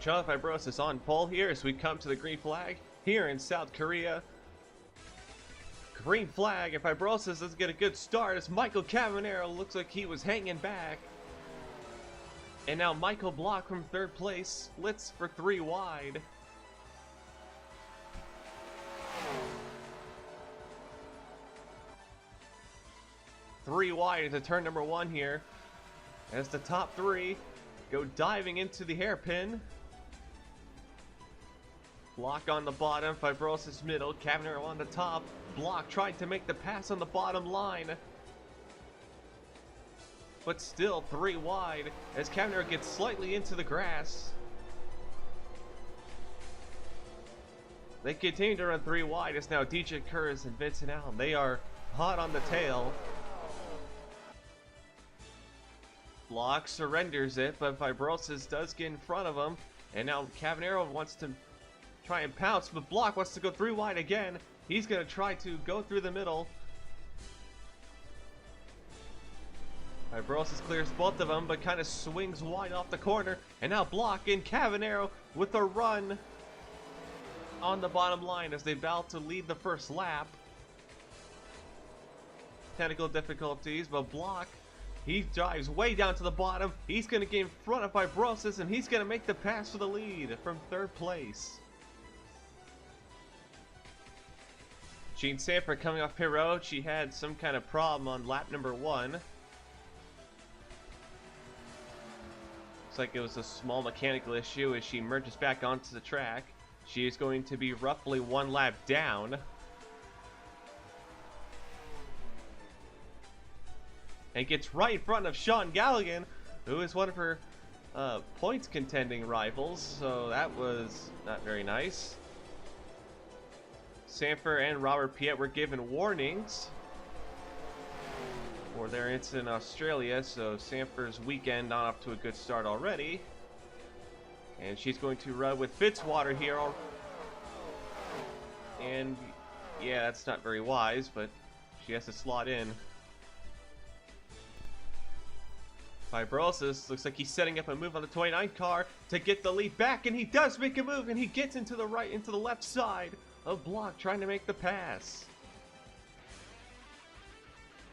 Charlotte Fibrosis on pole here as we come to the green flag here in South Korea. Green flag, and Fibrosis doesn't get a good start as Michael Cavanero looks like he was hanging back. And now Michael Block from third place splits for 3 wide. Three wide into turn number 1 here as the top 3 go diving into the hairpin. Block on the bottom, Fibrosis middle, Cavanero on the top. Block trying to make the pass on the bottom line. But still 3 wide as Cavanero gets slightly into the grass. They continue to run 3 wide as now DJ Kurz and Vincent Allen, they are hot on the tail. Block surrenders it, but Fibrosis does get in front of him. And now Cavanero wants to try and pounce, but Block wants to go 3 wide again. He's going to try to go through the middle. Fibrosis clears both of them, but kind of swings wide off the corner. And now Block and Cavanero with a run on the bottom line as they battle to lead the first lap. Technical difficulties, but Block, he dives way down to the bottom. He's going to get in front of Fibrosis, and he's going to make the pass for the lead from third place. Jean Sanford coming off pit road. She had some kind of problem on lap number 1. Looks like it was a small mechanical issue as she merges back onto the track. She is going to be roughly 1 lap down. And gets right in front of Sean Galligan, who is one of her points contending rivals. So that was not very nice. Sanford and Robert Piet were given warnings for their incident in Australia, so Sanford's weekend not off to a good start already. And she's going to run with Fitzwater here. And yeah, that's not very wise, but she has to slot in. Fibrosis looks like he's setting up a move on the 29 car to get the lead back, and he does make a move, and he gets into the right, into the left side of Block trying to make the pass.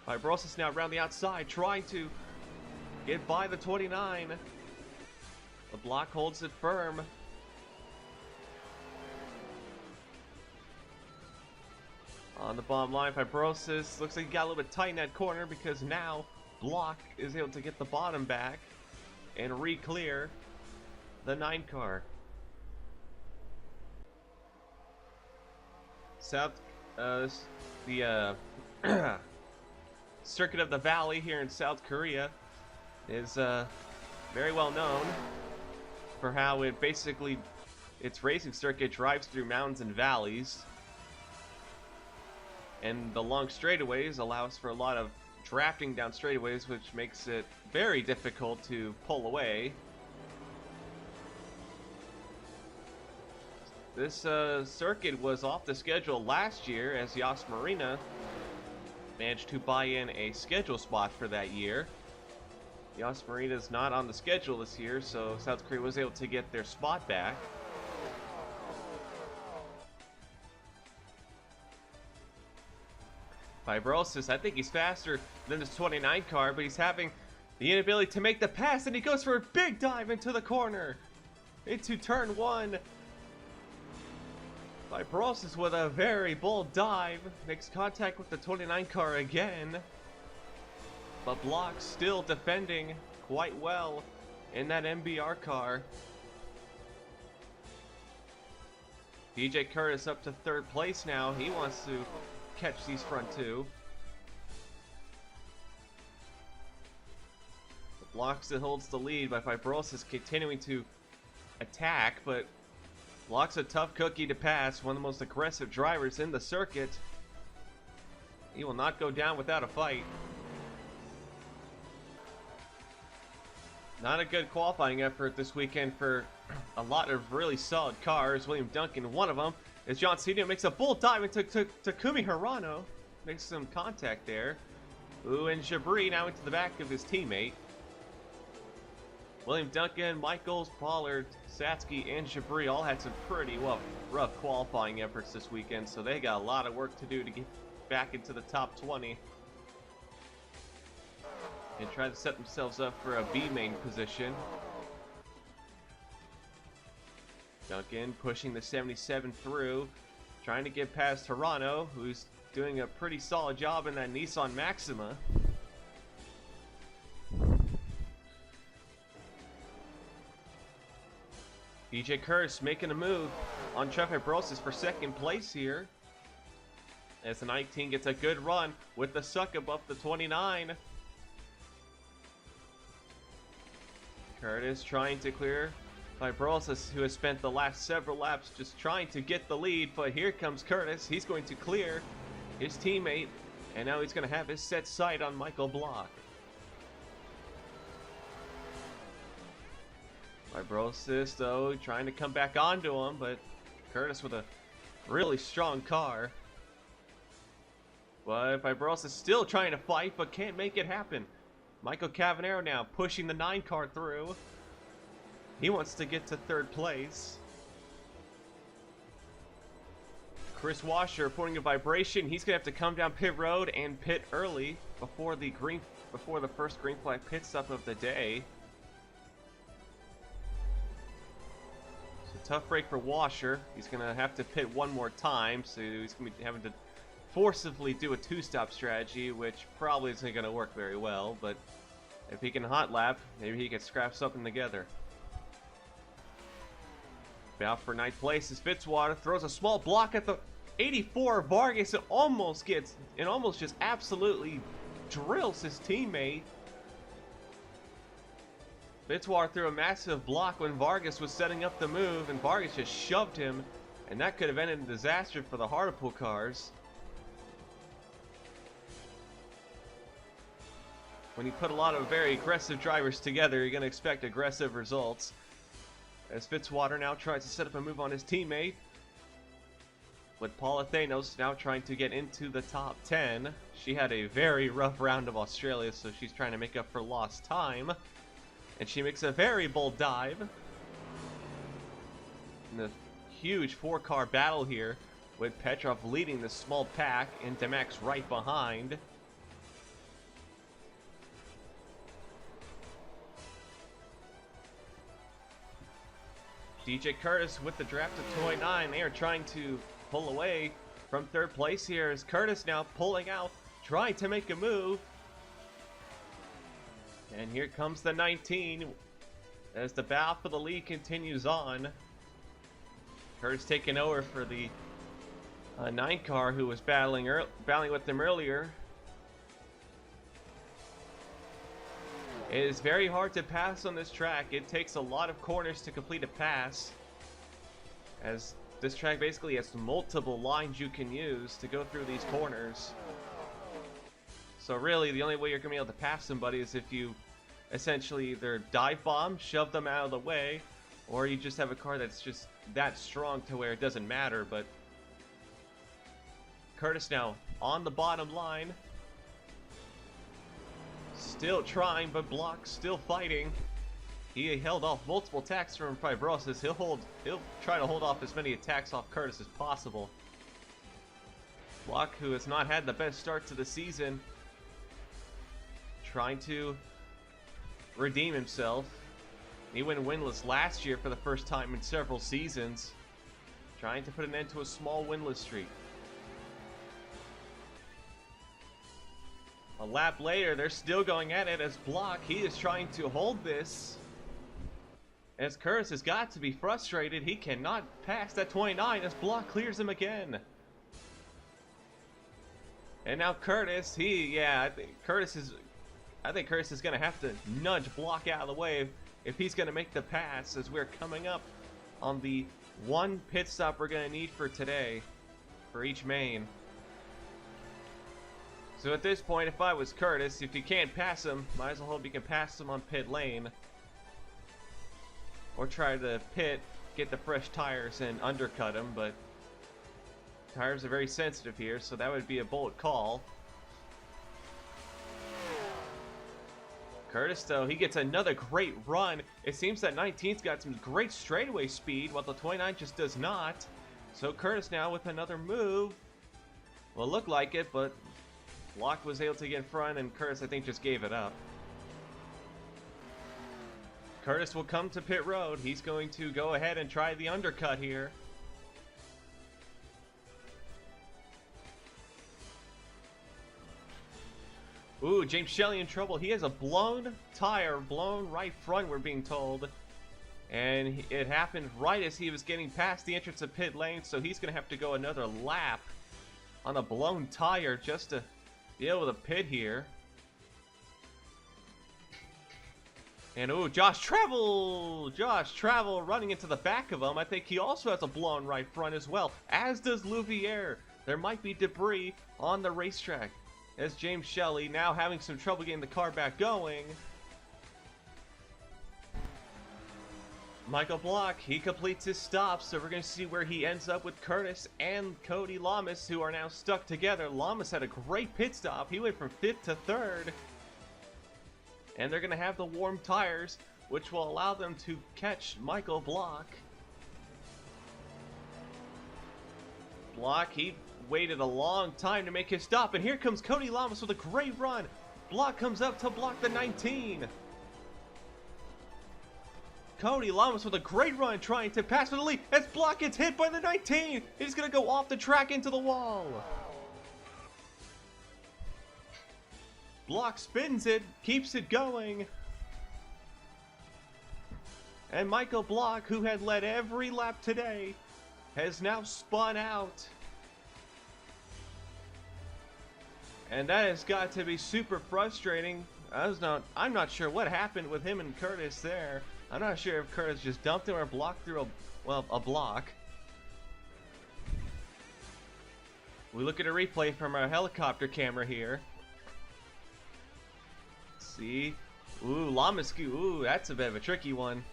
Fibrosis now around the outside trying to get by the 29. The Block holds it firm. On the bottom line, Fibrosis looks like he got a little bit tight in that corner because now Block is able to get the bottom back and re-clear the 9 car. The Circuit of the Valley here in South Korea is very well known for how it basically, its racing circuit drives through mountains and valleys, and the long straightaways allows for a lot of drafting down straightaways, which makes it very difficult to pull away. This circuit was off the schedule last year as Yas Marina managed to buy in a schedule spot for that year. Yas Marina is not on the schedule this year, so South Korea was able to get their spot back. Fibrosis, I think he's faster than this 29 car, but he's having the inability to make the pass, and he goes for a big dive into the corner, into turn 1. Fibrosis with a very bold dive, makes contact with the 29 car again, but Block still defending quite well in that MBR car. DJ Curtis up to third place now. He wants to catch these front 2. The Block still holds the lead, by Fibrosis continuing to attack, but Block's a tough cookie to pass, one of the most aggressive drivers in the circuit. He will not go down without a fight. Not a good qualifying effort this weekend for a lot of really solid cars. William Duncan, one of them, as John Cena makes a bold dive into Takumi Hirano. Makes some contact there. Ooh, and Jabri now into the back of his teammate. William Duncan, Michaels, Pollard, Satsky, and Jabri all had some pretty rough qualifying efforts this weekend, so they got a lot of work to do to get back into the top 20 and try to set themselves up for a B main position. Duncan pushing the 77 through, trying to get past Hirano, who's doing a pretty solid job in that Nissan Maxima. DJ Curtis making a move on Traffic Brosis for second place here, as the 19 gets a good run with the suck above the 29. Curtis trying to clear Fibrosis, who has spent the last several laps just trying to get the lead, but here comes Curtis. He's going to clear his teammate, and now he's going to have his set sight on Michael Block. Fibrosis, though, trying to come back onto him, but Curtis with a really strong car. But Fibrosis still trying to fight, but can't make it happen. Michael Cavanero now pushing the 9 car through. He wants to get to third place. Chris Washer reporting a vibration. He's gonna have to come down pit road and pit early before the first green flag pit stop of the day. Tough break for Washer. He's going to have to pit one more time, so he's going to be having to forcibly do a 2-stop strategy, which probably isn't going to work very well, but if he can hot lap, maybe he can scrap something together. Out for 9th place is Fitzwater, throws a small block at the 84 Vargas. It almost just absolutely drills his teammate. Fitzwater threw a massive block when Vargas was setting up the move, and Vargas just shoved him, and that could have ended in disaster for the Hartlepool cars. When you put a lot of very aggressive drivers together, you're going to expect aggressive results. As Fitzwater now tries to set up a move on his teammate, with Paula Thanos now trying to get into the top 10. She had a very rough round of Australia, so she's trying to make up for lost time. And she makes a very bold dive. In the huge 4-car battle here, with Petrov leading the small pack and Demax right behind. DJ Curtis with the draft of 29. They are trying to pull away from third place here, as Curtis now pulling out, trying to make a move. And here comes the 19 as the battle for the lead continues on. Curtis taking over for the 9 car who was battling with them earlier. It is very hard to pass on this track. It takes a lot of corners to complete a pass, as this track basically has multiple lines you can use to go through these corners. So really, the only way you're going to be able to pass somebody is if you essentially either dive bomb, shove them out of the way, or you just have a car that's just that strong to where it doesn't matter. But Curtis now on the bottom line. Still trying, but Block still fighting. He held off multiple attacks from Fibrosis. He'll try to hold off as many attacks off Curtis as possible. Block, who has not had the best start to the season, trying to redeem himself. He went winless last year for the first time in several seasons, trying to put an end to a small winless streak. A lap later, they're still going at it as Block. He is trying to hold this, as Curtis has got to be frustrated. He cannot pass that 29 as Block clears him again. And now Curtis, I think Curtis is going to have to nudge Block out of the way if he's going to make the pass, as we're coming up on the 1 pit stop we're going to need for today for each main. So at this point, if I was Curtis, if you can't pass him, might as well hope you can pass him on pit lane. Or try to pit, get the fresh tires and undercut him, but tires are very sensitive here, so that would be a bold call. Curtis, though, he gets another great run It seems that 19's got some great straightaway speed, while the 29 just does not. So Curtis now with another move. Well, it looked like it, but Block was able to get in front, and Curtis, I think, just gave it up. Curtis will come to pit road. He's going to go ahead and try the undercut here. Ooh, James Shelley in trouble. He has a blown tire, blown right front, we're being told. And it happened right as he was getting past the entrance of pit lane, so he's going to have to go another lap on a blown tire just to be able to pit here. And ooh, Josh Travel running into the back of him. I think he also has a blown right front as well, as does Louvier. There might be debris on the racetrack. As James Shelley now having some trouble getting the car back going. Michael Block, he completes his stop, so we're going to see where he ends up with Curtis and Cody Lamas, who are now stuck together. Lamas had a great pit stop. He went from 5th to 3rd. And they're going to have the warm tires, which will allow them to catch Michael Block. Block, he waited a long time to make his stop, and here comes Cody Lamas with a great run. Block comes up to block the 19. Cody Lamas with a great run trying to pass for the lead as Block gets hit by the 19. He's going to go off the track into the wall. Block spins it, keeps it going. And Michael Block, who had led every lap today, has now spun out. And that has got to be super frustrating. I'm not sure what happened with him and Curtis there. I'm not sure if Curtis just dumped him or blocked through a block. We look at a replay from our helicopter camera here. Let's see. Ooh, Lamascu. Ooh, that's a bit of a tricky one.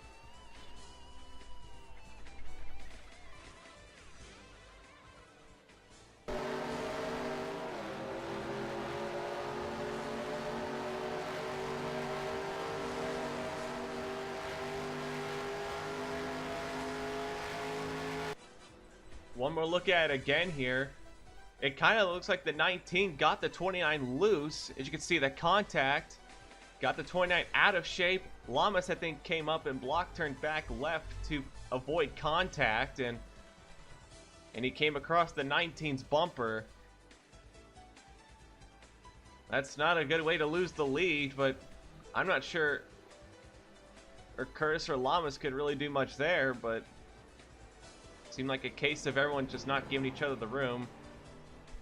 One more look at it again here. It kind of looks like the 19 got the 29 loose. As you can see, the contact got the 29 out of shape. Lamas, I think, came up and Block turned back left to avoid contact, and he came across the 19's bumper. That's not a good way to lose the lead, but I'm not sure or Curtis or Lamas could really do much there, but seemed like a case of everyone just not giving each other the room.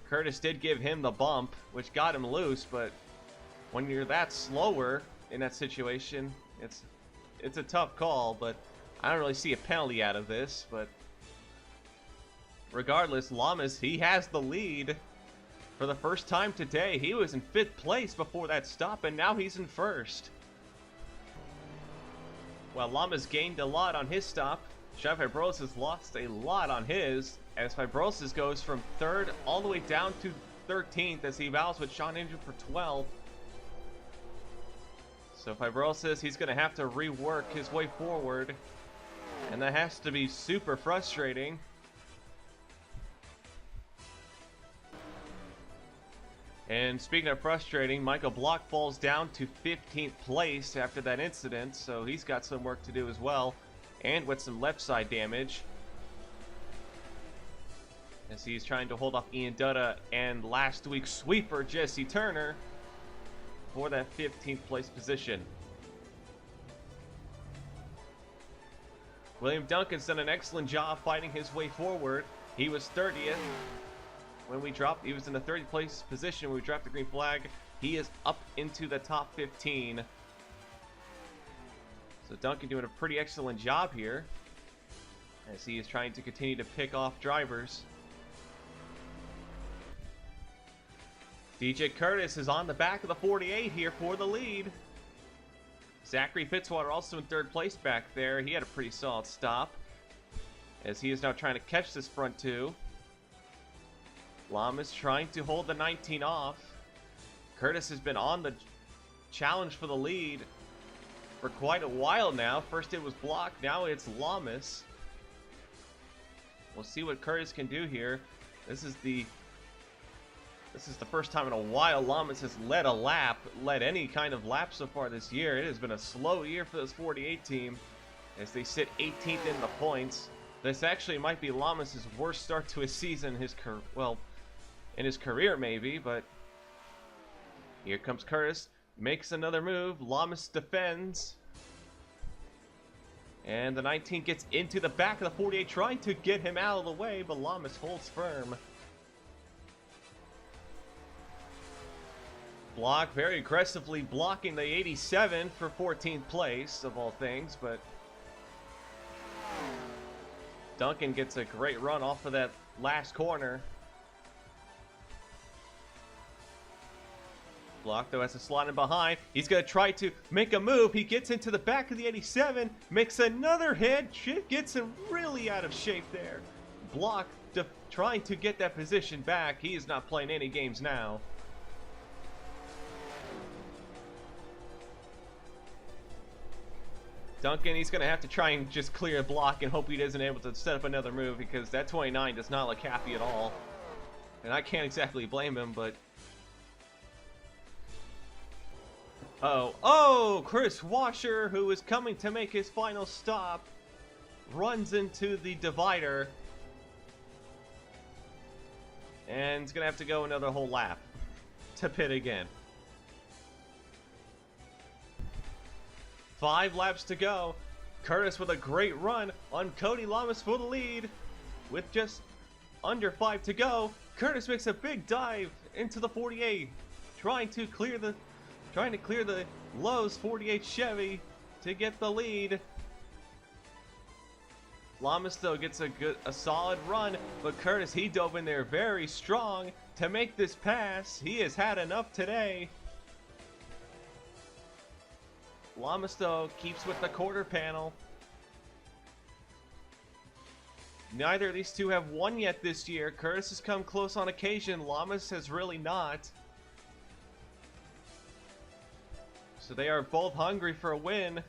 Curtis did give him the bump, which got him loose, but when you're that slower in that situation, it's a tough call, but I don't really see a penalty out of this. But regardless, Lamas, he has the lead for the first time today. He was in 5th place before that stop, and now he's in 1st. While Lamas gained a lot on his stop, Chef Fibrosis has lost a lot on his, as Fibrosis goes from 3rd all the way down to 13th as he vows with Sean Injun for 12th. So Fibrosis, he's going to have to rework his way forward, and that has to be super frustrating. And speaking of frustrating, Michael Block falls down to 15th place after that incident, so he's got some work to do as well. And with some left side damage, as he's trying to hold off Ian Dutta and last week's sweeper Jesse Turner for that 15th place position. William Duncan's done an excellent job fighting his way forward. He was 30th when we dropped. He was in the 30th place position when we dropped the green flag. He is up into the top 15. So Duncan doing a pretty excellent job here as he is trying to continue to pick off drivers. DJ Curtis is on the back of the 48 here for the lead. Zachary Fitzwater also in 3rd place back there. He had a pretty solid stop as he is now trying to catch this front 2. Lamas trying to hold the 19 off. Curtis has been on the challenge for the lead for quite a while now. First it was Block, now it's Lamas. We'll see what Curtis can do here. This is the first time in a while Lamas has led any kind of lap so far this year. It has been a slow year for this 48 team as they sit 18th in the points. This actually might be Lamas' worst start to a season in his career maybe, but here comes Curtis, makes another move, Lamas defends. And the 19 gets into the back of the 48 trying to get him out of the way, but Lamas holds firm. Block very aggressively blocking the 87 for 14th place of all things, but Duncan gets a great run off of that last corner. Block though has to slot in behind. He's going to try to make a move. He gets into the back of the 87, makes another hit, gets him really out of shape there. Block trying to get that position back. He is not playing any games now. Duncan, he's going to have to try and just clear a block and hope he isn't able to set up another move, because that 29 does not look happy at all. And I can't exactly blame him, but... Oh, Chris Washer, who is coming to make his final stop, runs into the divider. And he's going to have to go another whole lap to pit again. 5 laps to go. Curtis with a great run on Cody Lamas for the lead. With just under 5 to go, Curtis makes a big dive into the 48, trying to clear the Lowe's 48 Chevy to get the lead. Lamas though gets a solid run, but Curtis, he dove in there very strong to make this pass. He has had enough today. Lamas though keeps with the quarter panel. Neither of these two have won yet this year. Curtis has come close on occasion. Lamas has really not. So they are both hungry for a win,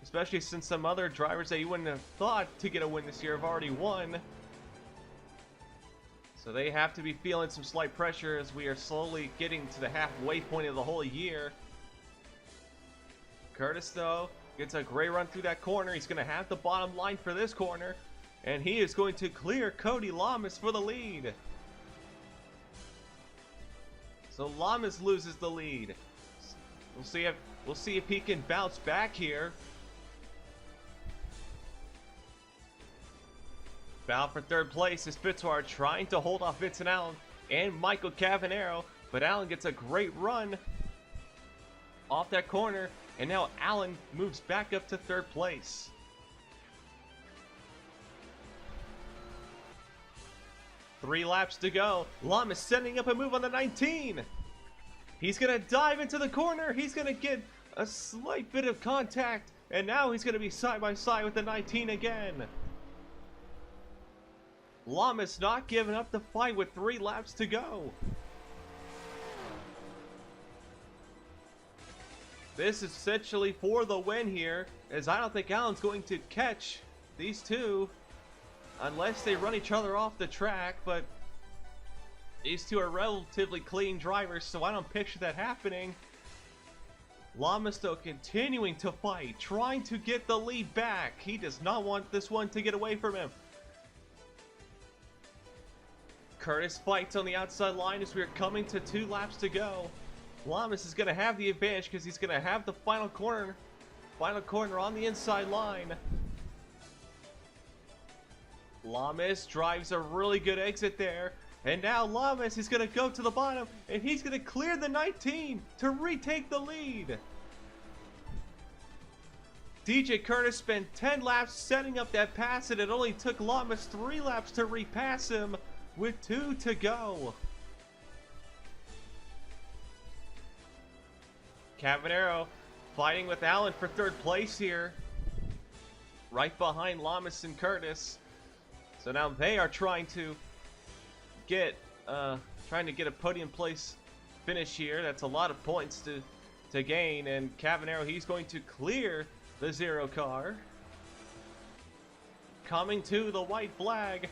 especially since some other drivers that you wouldn't have thought to get a win this year have already won. So they have to be feeling some slight pressure as we are slowly getting to the halfway point of the whole year. Curtis, though, gets a great run through that corner. He's going to have the bottom line for this corner, and he is going to clear Cody Lamas for the lead. So Lamas loses the lead. We'll see if he can bounce back here. Bound for third place is Fitzwater, trying to hold off Vincent Allen and Michael Cavanero, but Allen gets a great run off that corner, and now Allen moves back up to third place. Three laps to go. Lamas setting up a move on the 19. He's going to dive into the corner. He's going to get a slight bit of contact, and now he's going to be side by side with the 19 again. Lamas not giving up the fight with 3 laps to go. This is essentially for the win here, as I don't think Allen's going to catch these two unless they run each other off the track, but these two are relatively clean drivers, so I don't picture that happening. Lamas, though, continuing to fight, trying to get the lead back. He does not want this one to get away from him. Curtis fights on the outside line as we are coming to 2 laps to go. Lamas is going to have the advantage because he's going to have the final corner on the inside line. Lamas drives a really good exit there. And now Lamas is going to go to the bottom, and he's going to clear the 19 to retake the lead. DJ Curtis spent 10 laps setting up that pass, and it only took Lamas 3 laps to repass him with 2 to go. Cavanero fighting with Allen for third place here, right behind Lamas and Curtis. So now they are trying to get a podium place finish here. That's a lot of points to to gain, and Cavanero, he's going to clear the 0 car. Coming to the white flag,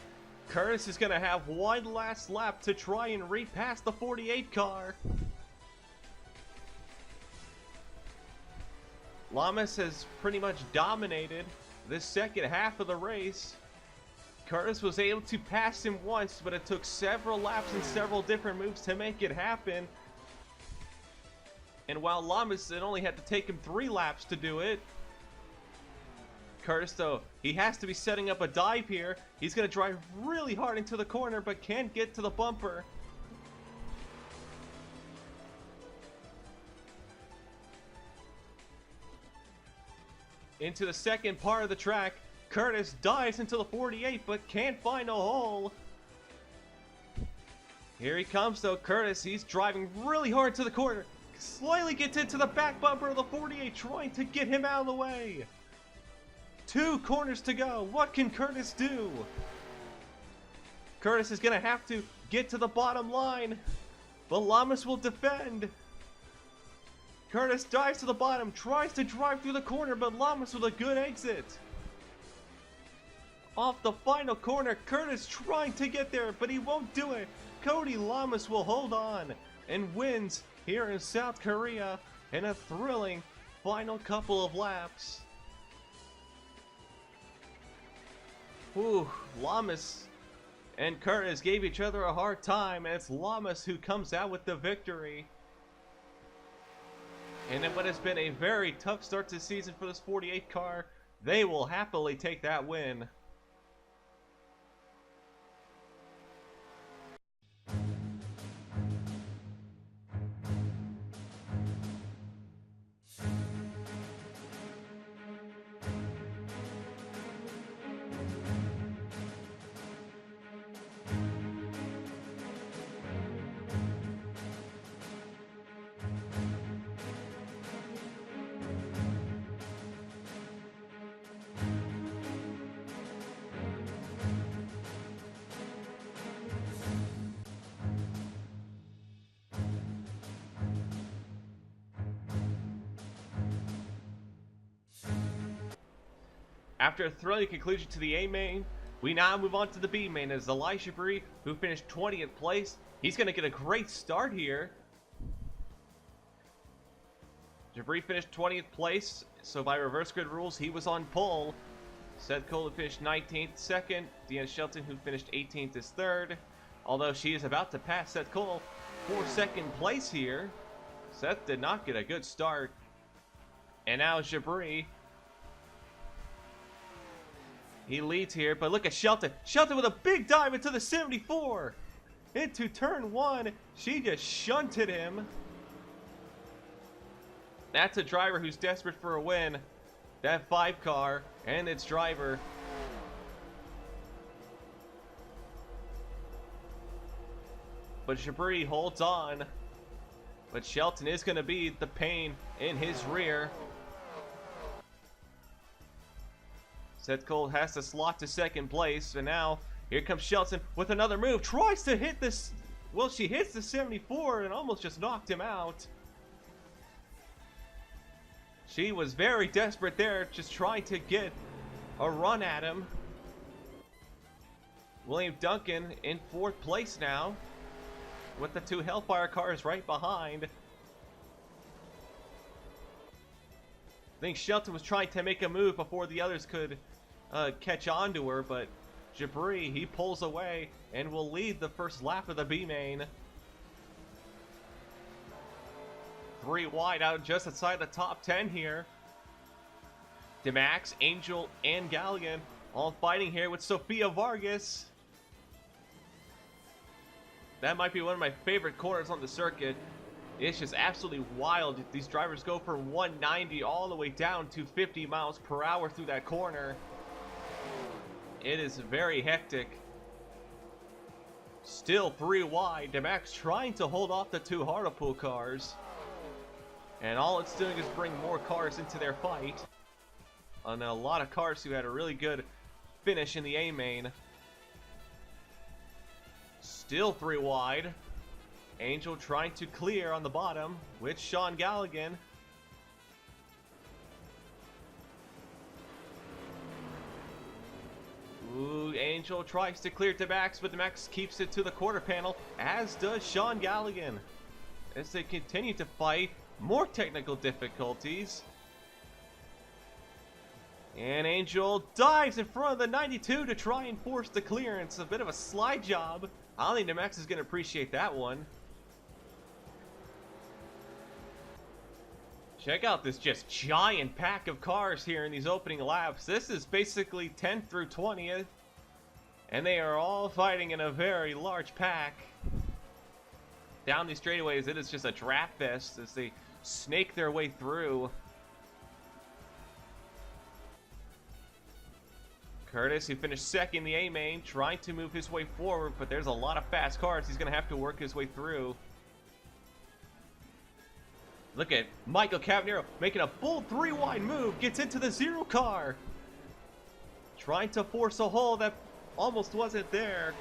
Curtis is going to have one last lap to try and repass the 48 car. Lamas has pretty much dominated this second half of the race. Curtis was able to pass him once, but it took several laps and several different moves to make it happen. And while Lamas, it only had to take him 3 laps to do it. Curtis, though, he has to be setting up a dive here. He's going to drive really hard into the corner, but can't get to the bumper. Into the second part of the track, Curtis dives into the 48, but can't find a hole. Here he comes, though. Curtis, he's driving really hard to the corner. Slightly gets into the back bumper of the 48, trying to get him out of the way. 2 corners to go. What can Curtis do? Curtis is going to have to get to the bottom line, but Lamas will defend. Curtis dives to the bottom, tries to drive through the corner, but Lamas with a good exit. Off the final corner, Curtis trying to get there, but he won't do it. Cody Lamas will hold on and wins here in South Korea in a thrilling final couple of laps. Ooh, Lamas and Curtis gave each other a hard time, and it's Lamas who comes out with the victory. And in what has been a very tough start to the season for this 48 car, they will happily take that win. After a thrilling conclusion to the A main, we now move on to the B main as Elijah Bree, who finished 20th place, he's going to get a great start here. Jabri finished 20th place, so by reverse grid rules, he was on pole. Seth Cole, who finished 19th, second. Deanna Shelton, who finished 18th, is third. Although she is about to pass Seth Cole for second place here. Seth did not get a good start. And now Jabri, he leads here, but look at Shelton. Shelton with a big dive into the 74. Into turn 1. She just shunted him. That's a driver who's desperate for a win. That 5 car and its driver. But Jabri holds on. But Shelton is going to be the pain in his rear. Seth Cole has to slot to second place, and now here comes Shelton with another move. Tries to hit this. Well, she hits the 74 and almost just knocked him out. She was very desperate there, just trying to get a run at him. William Duncan in 4th place now, with the 2 Hellfire cars right behind. I think Shelton was trying to make a move before the others could catch on to her, but Jabri, he pulls away and will lead the first lap of the B main. 3 wide out just outside the top 10 here. DeMax, Angel, and Galligan all fighting here with Sofia Vargas. That might be one of my favorite corners on the circuit. It's just absolutely wild. These drivers go from 190 all the way down to 50 miles per hour through that corner. It is very hectic. Still 3 wide. DeMax trying to hold off the 2 Hartlepool cars. And all it's doing is bring more cars into their fight. And a lot of cars who had a really good finish in the A main. Still 3 wide. Angel trying to clear on the bottom with Sean Galligan. Angel tries to clear to Max, but Max keeps it to the quarter panel, as does Sean Galligan. As they continue to fight, more technical difficulties. And Angel dives in front of the 92 to try and force the clearance. A bit of a slide job. I don't think Max is going to appreciate that one. Check out this just giant pack of cars here in these opening laps. This is basically 10th through 20th. And they are all fighting in a very large pack. Down these straightaways, it is just a draft fest as they snake their way through. Curtis, who finished second in the A main, trying to move his way forward, but there's a lot of fast cars he's going to have to work his way through. Look at Michael Cavanero making a bold three-wide move, gets into the zero car. Trying to force a hole that almost wasn't there.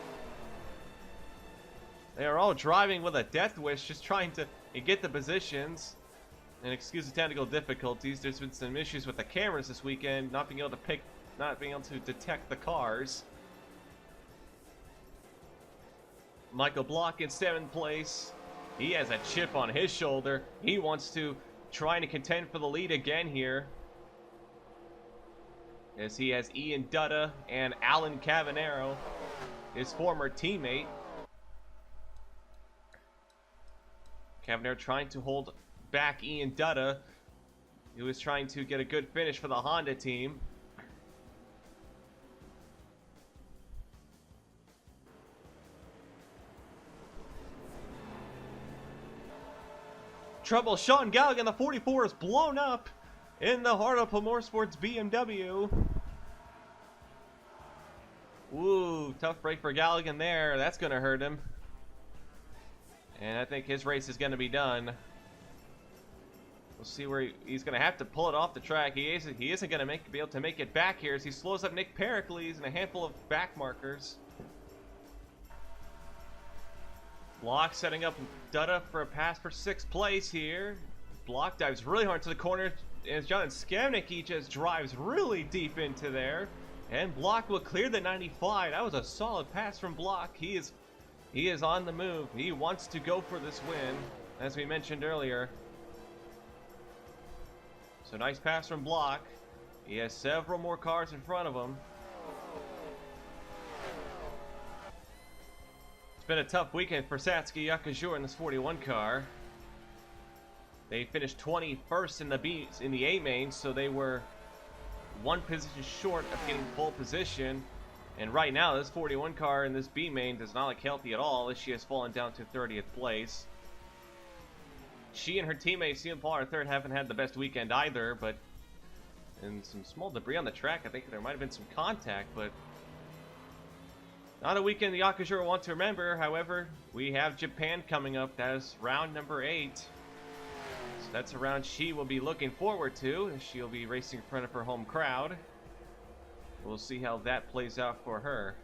They are all driving with a death wish, just trying to get the positions. And excuse the technical difficulties, there's been some issues with the cameras this weekend, not being able to detect the cars. Michael Block in 7th place. He has a chip on his shoulder. He wants to try to contend for the lead again here, as he has Ian Dutta and Alan Cavanero, his former teammate. Cavanero trying to hold back Ian Dutta, who is trying to get a good finish for the Honda team. Trouble, Sean Galligan, the 44 is blown up in the heart of Motorsports BMW. Ooh, tough break for Galligan there. That's going to hurt him. And I think his race is going to be done. We'll see where he's going to have to pull it off the track. He isn't going to be able to make it back here as he slows up Nick Pericles and a handful of back markers. Block setting up Dutta for a pass for 6th place here. Block dives really hard to the corner as John Skamnicki just drives really deep into there. And Block will clear the 95. That was a solid pass from Block. He is on the move. He wants to go for this win, as we mentioned earlier. So nice pass from Block. He has several more cars in front of him. It's been a tough weekend for Satsuki Yakajura in this 41 car. They finished 21st in the A main, so they were one position short of getting pole position. And right now, this 41 car in this B main does not look healthy at all, as she has fallen down to 30th place. She and her teammate, Cian Paul, are third, haven't had the best weekend either, but and some small debris on the track. I think there might have been some contact, but not a weekend the Yakajura want to remember. However, we have Japan coming up. That is round number 8. So that's a round she will be looking forward to. She'll be racing in front of her home crowd. We'll see how that plays out for her.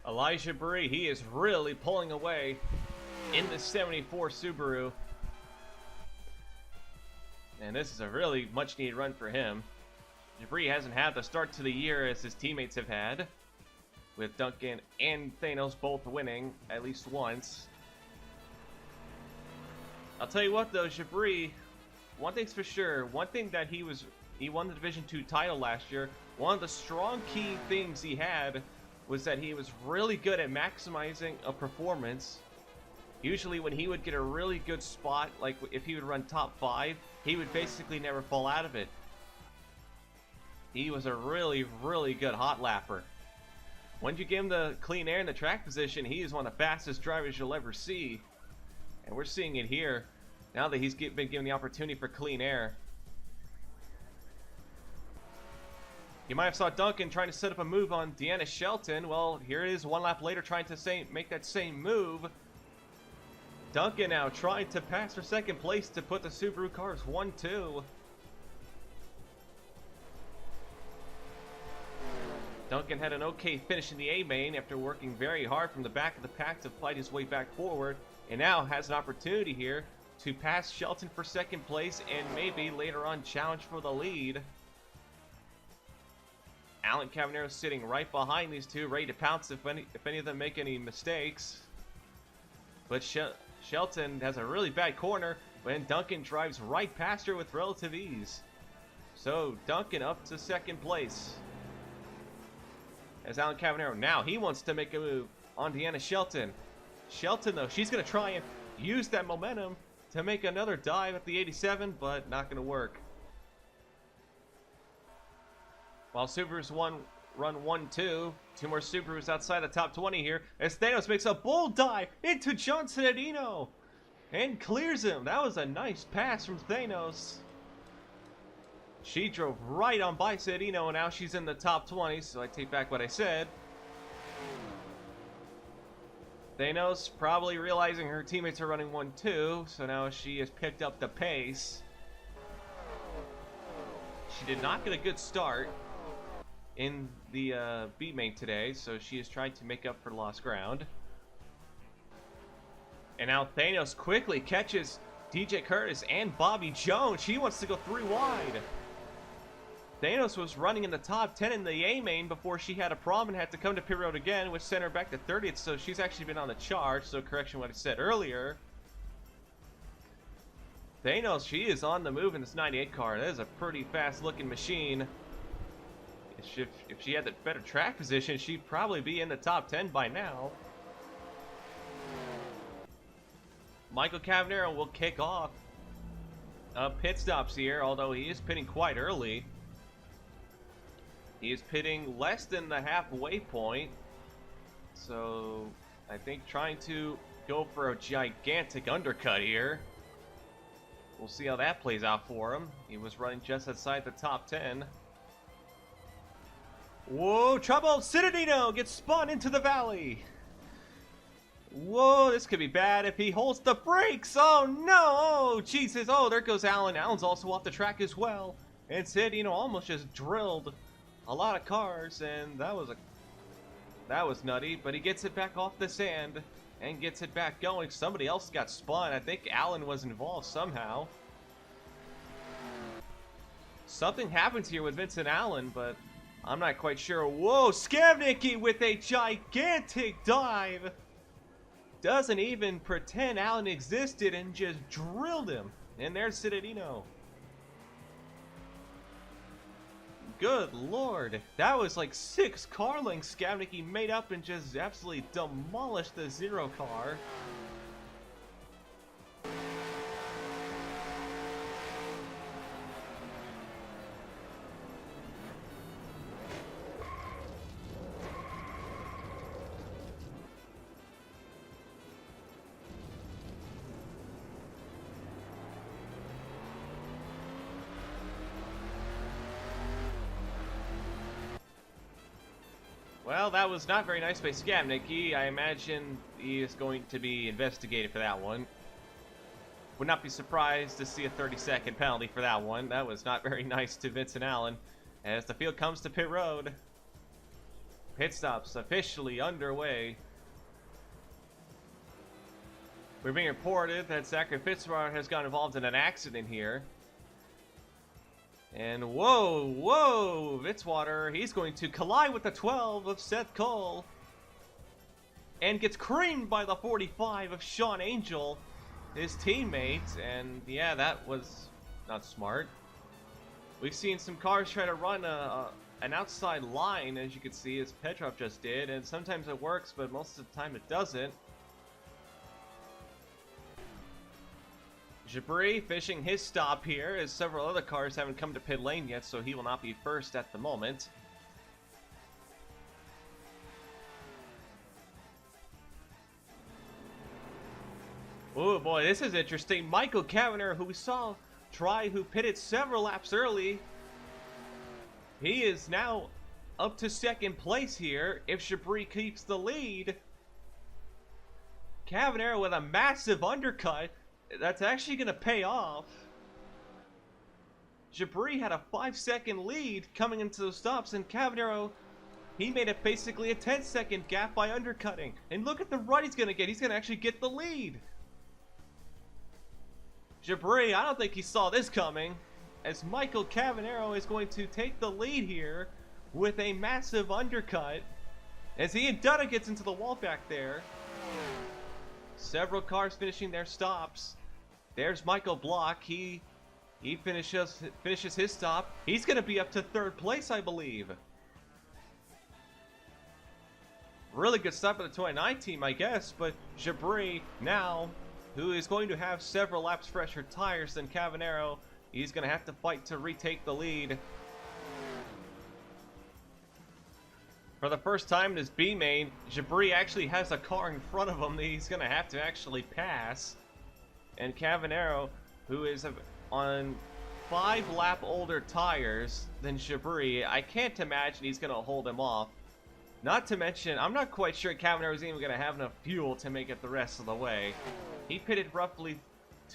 Elijah Bree, he is really pulling away in the 74 Subaru. And this is a really much needed run for him. Jabri hasn't had the start to the year as his teammates have had, with Duncan and Thanos both winning at least once. I'll tell you what though, Jabri, one thing's for sure, one thing that he won the Division 2 title last year. One of the strong key things he had was that he was really good at maximizing a performance. Usually when he would get a really good spot, like if he would run top 5, he would basically never fall out of it. He was a really, really good hot lapper. Once you give him the clean air in the track position, he is one of the fastest drivers you'll ever see. And we're seeing it here, now that he's been given the opportunity for clean air. You might have saw Duncan trying to set up a move on Deanna Shelton. Well, here it is one lap later trying to make that same move. Duncan now trying to pass for second place to put the Subaru cars 1-2. Duncan had an okay finish in the A main after working very hard from the back of the pack to fight his way back forward, and now has an opportunity here to pass Shelton for second place and maybe later on challenge for the lead. Alan Cavanero sitting right behind these two, ready to pounce if any of them make any mistakes. But Shelton has a really bad corner when Duncan drives right past her with relative ease. So Duncan up to second place. As Alan Cavanero now, he wants to make a move on Deanna Shelton. Shelton, though, she's going to try and use that momentum to make another dive at the 87, but not going to work. While Subaru's run 1-2, two more Subarus outside the top 20 here, as Thanos makes a bold dive into John Cittadino and clears him. That was a nice pass from Thanos. She drove right on by Cittadino, and now she's in the top 20, so I take back what I said. Thanos probably realizing her teammates are running 1-2, so now she has picked up the pace. She did not get a good start in the B main today, so she is trying to make up for lost ground. And now Thanos quickly catches DJ Curtis and Bobby Jones. She wants to go 3 wide. Thanos was running in the top 10 in the A main before she had a problem and had to come to pit road again, which sent her back to 30th, so she's actually been on the charge, so correction what I said earlier. Thanos, she is on the move in this 98 car. That is a pretty fast looking machine. If she had the better track position, she'd probably be in the top 10 by now. Michael Cavanero will kick off pit stops here, although he is pitting quite early. He is pitting less than the halfway point, so I think trying to go for a gigantic undercut here. We'll see how that plays out for him. He was running just outside the top 10. Whoa, trouble! Cittadino gets spun into the valley. Whoa, this could be bad if he holds the brakes. Oh no! Oh, Jesus! Oh, there goes Alan. Alan's also off the track as well. And Cittadino almost just drilled a lot of cars, and that was nutty. But he gets it back off the sand and gets it back going. Somebody else got spun. I think Alan was involved somehow. Something happens here with Vincent Allen, but I'm not quite sure. Whoa, Skavnicki with a gigantic dive. Doesn't even pretend Allen existed and just drilled him. And there's Cittadino. Good lord. That was like 6 car lengths Skavnicki made up and just absolutely demolished the 0 car. Well, that was not very nice by Skavnicki. I imagine he is going to be investigated for that one. Would not be surprised to see a 30-second penalty for that one. That was not very nice to Vincent Allen. As the field comes to pit road. Pit stops officially underway. We're being reported that Zachary Fitzgerald has got involved in an accident here. And whoa, Fitzwater, he's going to collide with the 12 of Seth Cole. And gets creamed by the 45 of Sean Angel, his teammate. And yeah, that was not smart. We've seen some cars try to run an outside line, as you can see, as Petrov just did. And sometimes it works, but most of the time it doesn't. Jabri fishing his stop here, as several other cars haven't come to pit lane yet, so he will not be first at the moment. Oh boy, this is interesting. Michael Cavanero, who we saw who pitted several laps early, he is now up to second place here if Jabri keeps the lead. Cavanero with a massive undercut. That's actually going to pay off. Jabri had a 5-second lead coming into those stops, and Cavanero, he made it basically a 10-second gap by undercutting. And look at the run he's going to get. He's going to actually get the lead. Jabri, I don't think he saw this coming, as Michael Cavanero is going to take the lead here with a massive undercut as Ian Dunham gets into the wall back there. Several cars finishing their stops. There's Michael Block. He finishes his stop. He's going to be up to 3rd place, I believe. Really good stop of the 29 team, I guess, but Jabri now, who is going to have several laps fresher tires than Cavanero, he's going to have to fight to retake the lead. For the first time in his B main, Jabri actually has a car in front of him that he's going to have to actually pass. And Cavanero, who is on 5 lap older tires than Jabri, I can't imagine he's going to hold him off. Not to mention, I'm not quite sure Cavanero is even going to have enough fuel to make it the rest of the way. He pitted roughly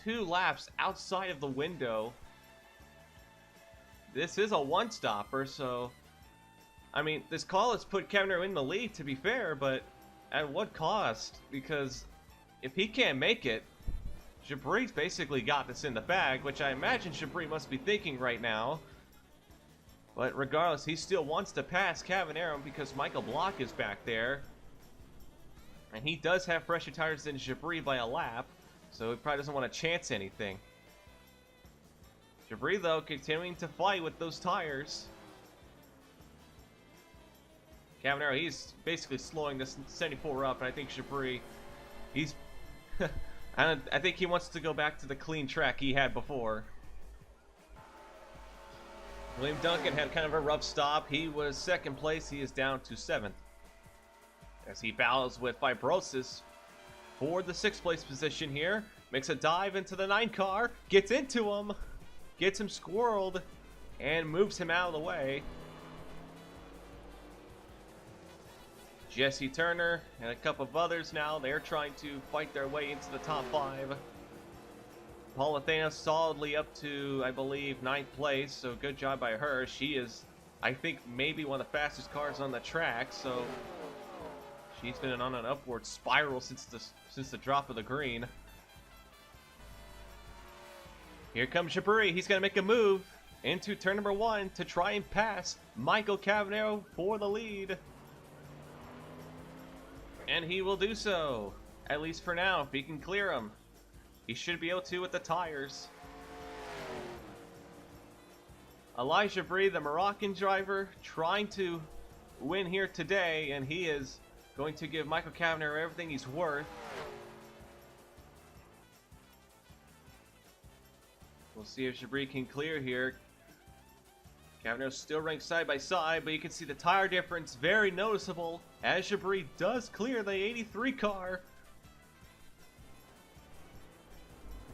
2 laps outside of the window. This is a one-stopper, so... I mean, this call has put Cavanero in the lead, to be fair, but at what cost? Because if he can't make it, Jabri's basically got this in the bag, which I imagine Jabri must be thinking right now. But regardless, he still wants to pass Cavanero because Michael Block is back there. And he does have fresher tires than Jabri by a lap, so he probably doesn't want to chance anything. Jabri, though, continuing to fight with those tires. Cavanero, he's basically slowing this 74 up, and I think Jabri, he's... I think he wants to go back to the clean track he had before. William Duncan had kind of a rough stop. He was 2nd place. He is down to 7th. As he battles with Fibrosis for the 6th place position here. Makes a dive into the 9 car. Gets into him. Gets him squirreled. And moves him out of the way. Jesse Turner and a couple of others now. They're trying to fight their way into the top 5. Paula Thanos solidly up to, I believe, 9th place, so good job by her. She is, I think, maybe one of the fastest cars on the track, so she's been on an upward spiral since the drop of the green. Here comes Jabri. He's going to make a move into turn number 1 to try and pass Michael Cavanero for the lead. And he will do so, at least for now, if he can clear him. He should be able to with the tires. Elijah Bree, the Moroccan driver, trying to win here today, and he is going to give Michael Cavanero everything he's worth. We'll see if Jabri can clear here. Cavanero still ranked side by side, but you can see the tire difference very noticeable as Jabri does clear the 83 car.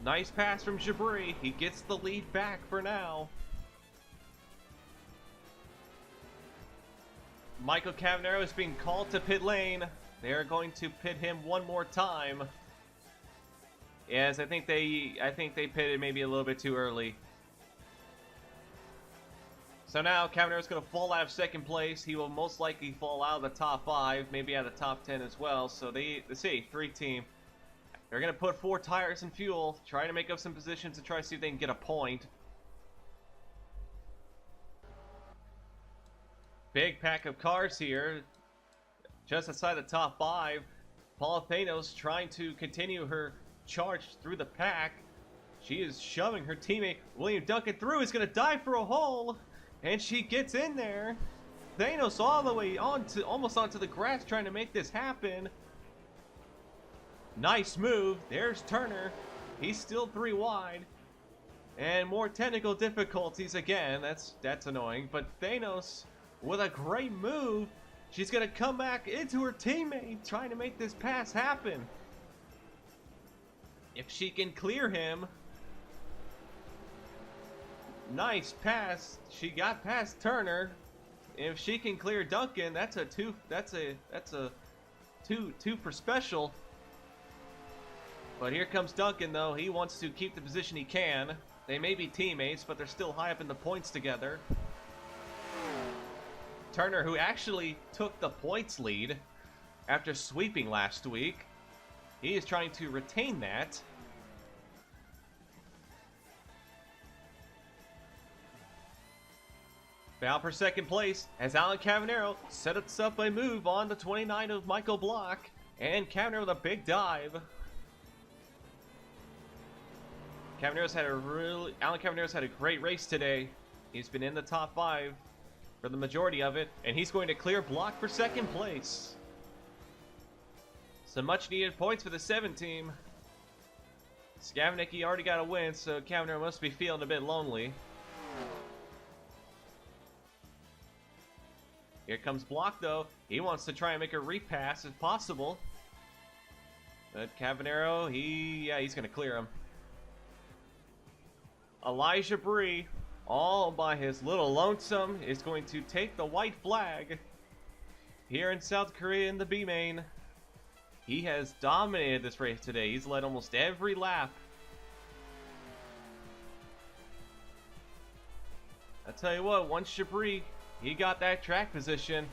Nice pass from Jabri. He gets the lead back for now. Michael Cavanero is being called to pit lane. They are going to pit him one more time. Yes, I think they pitted maybe a little bit too early. So now Cavanero's going to fall out of 2nd place. He will most likely fall out of the top 5, maybe out of the top 10 as well. So let's see, 3 team. They're going to put 4 tires in fuel, trying to make up some positions to try to see if they can get a point. Big pack of cars here, just outside the top 5. Paula Thanos trying to continue her charge through the pack. She is shoving her teammate William Duncan through. He's going to dive for a hole, and she gets in there. Thanos all the way almost onto the grass trying to make this happen. Nice move. There's Turner. He's still 3 wide. And more technical difficulties again. That's annoying. But Thanos with a great move. She's going to come back into her teammate trying to make this pass happen. If she can clear him. Nice pass. She got past Turner. If she can clear Duncan, that's a two for special. But here comes Duncan, though. He wants to keep the position he can. They may be teammates, but they're still high up in the points together. Turner, who actually took the points lead after sweeping last week, he is trying to retain that. Bound for second place as Alan Cavanero sets up a move on the 29 of Michael Block. And Cavanero with a big dive. Alan Cavanero's had a great race today. He's been in the top 5 for the majority of it, and he's going to clear Block for second place. Some much needed points for the 7 team. Skavenicki already got a win, so Cavanero must be feeling a bit lonely. Here comes Block, though. He wants to try and make a repass if possible. But Cavanero, he's going to clear him. Elijah Bree, all by his little lonesome, is going to take the white flag here in South Korea in the B main. He has dominated this race today. He's led almost every lap. I tell you what, once Chabris, he got that track position,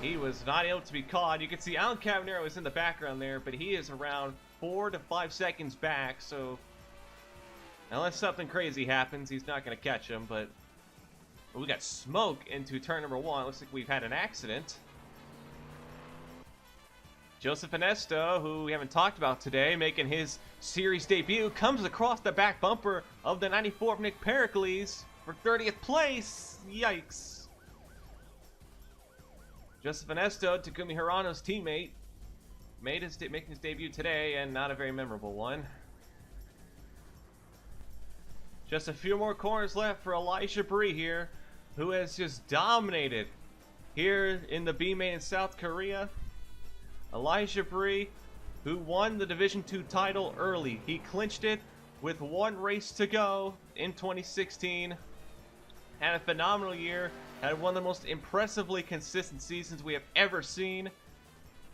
he was not able to be caught. You can see Alan Cavanero is in the background there, but he is around 4 to 5 seconds back, so unless something crazy happens, he's not going to catch him. But we got smoke into turn number 1. Looks like we've had an accident. Joseph Inesto, who we haven't talked about today, making his series debut, comes across the back bumper of the 94 of Nick Pericles for 30th place. Yikes. Joseph Inesto, Takumi Hirano's teammate, making his debut today, and not a very memorable one. Just a few more corners left for Elijah Bree here, who has just dominated here in the B main in South Korea. Elijah Bree, who won the Division II title early. He clinched it with 1 race to go in 2016. Had a phenomenal year. Had one of the most impressively consistent seasons we have ever seen.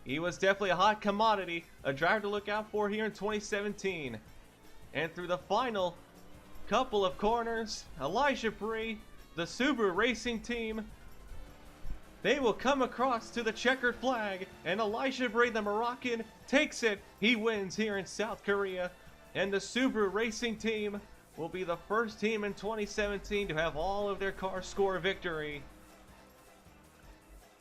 He was definitely a hot commodity, a driver to look out for here in 2017. And through the final couple of corners, Elijah Bree, the Subaru Racing Team, they will come across to the checkered flag, and Elijah Bree, the Moroccan, takes it. He wins here in South Korea, and the Subaru Racing Team will be the first team in 2017 to have all of their cars score a victory.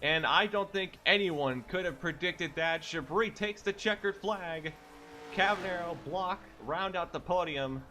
And I don't think anyone could have predicted that. Chabris takes the checkered flag. Cavanero, Block round out the podium.